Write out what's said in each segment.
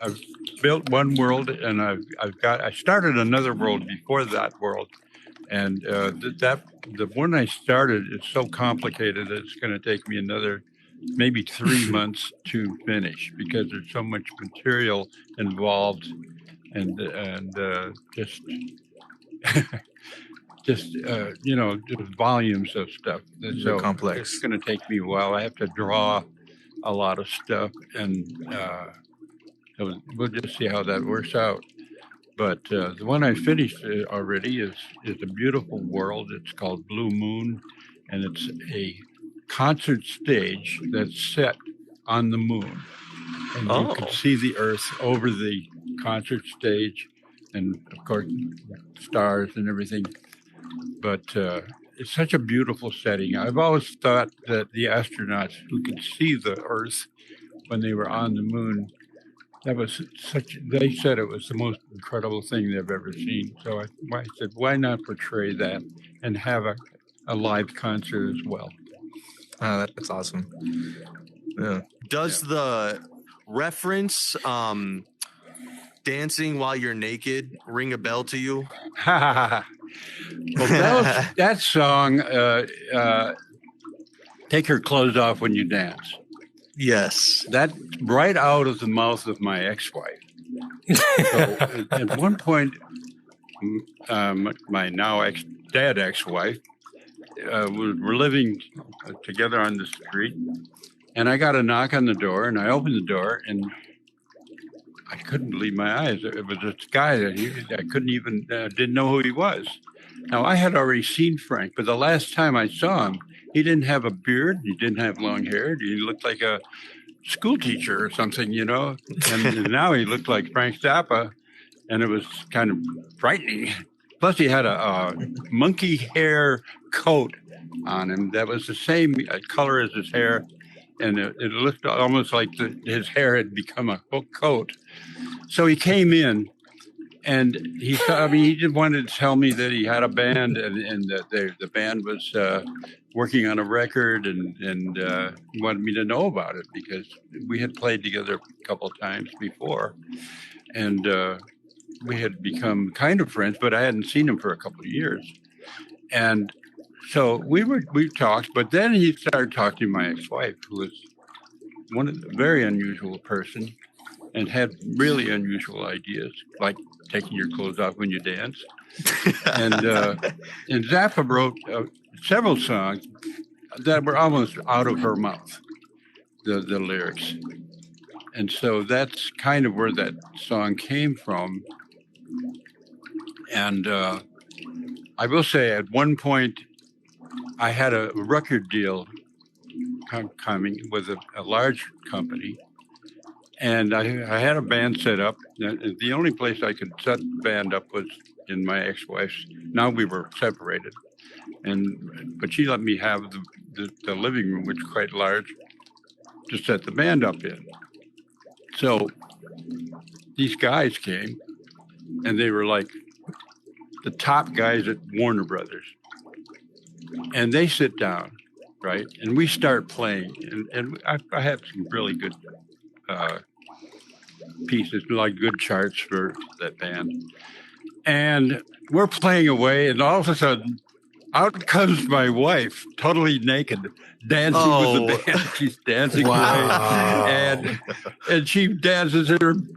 I've built one world, and I started another world before that world, and the one I started is so complicated that it's going to take me another maybe 3 months to finish because there's so much material involved, and just just volumes of stuff. So complex. it's going to take me a while. I have to draw a lot of stuff, and so we'll just see how that works out. But the one I finished already is a beautiful world. It's called Blue Moon, and it's a concert stage that's set on the moon, and you can see the Earth over the concert stage, and of course stars and everything. But it's such a beautiful setting. I've always thought that the astronauts who could see the Earth when they were on the moon, they said it was the most incredible thing they've ever seen. So I said, why not portray that and have a live concert as well? That's awesome. Yeah. Does the reference dancing while you're naked ring a bell to you? Well, that song, Take Your Clothes Off When You Dance. Yes. That's right out of the mouth of my ex-wife. So at one point, my now dead ex-wife, we're living together on the street, and I got a knock on the door, and I opened the door, and I couldn't believe my eyes. It was this guy that I couldn't even, didn't know who he was. Now, I had already seen Frank, but the last time I saw him, he didn't have a beard. He didn't have long hair. He looked like a school teacher or something, and now he looked like Frank Zappa, and it was kind of frightening. Plus, he had a monkey hair coat on him that was the same color as his hair, and it looked almost like his hair had become a coat. So he came in, and he just wanted to tell me that he had a band, and that the band was working on a record, and he wanted me to know about it because we had played together a couple of times before, and we had become kind of friends, but I hadn't seen him for a couple of years. And so we talked, but then he started talking to my ex-wife, who was a very unusual person and had really unusual ideas, like taking your clothes off when you dance. And Zappa wrote several songs that were almost out of her mouth, the lyrics. And so that's kind of where that song came from. And I will say at one point, I had a record deal coming with a large company, and I had a band set up. The only place I could set the band up was in my ex-wife's. Now we were separated, but she let me have the living room, which is quite large, to set the band up in. So these guys came, and they were like the top guys at Warner Brothers. And they sit down, right? And we start playing. And I had some really good pieces, like good charts for that band. And we're playing away, and all of a sudden, out comes my wife, totally naked, dancing with the band. She's dancing away. And she dances,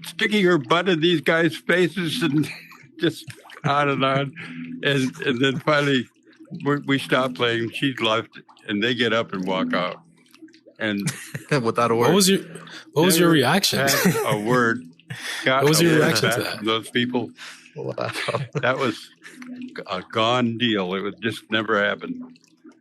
sticking her butt in these guys' faces, and just on and on. And then finally, we stop playing. She's left, and they get up and walk out. And without a word. What was your reaction? A word. What was your reaction to that? Those people. Wow. That was a gone deal. It would just never happen.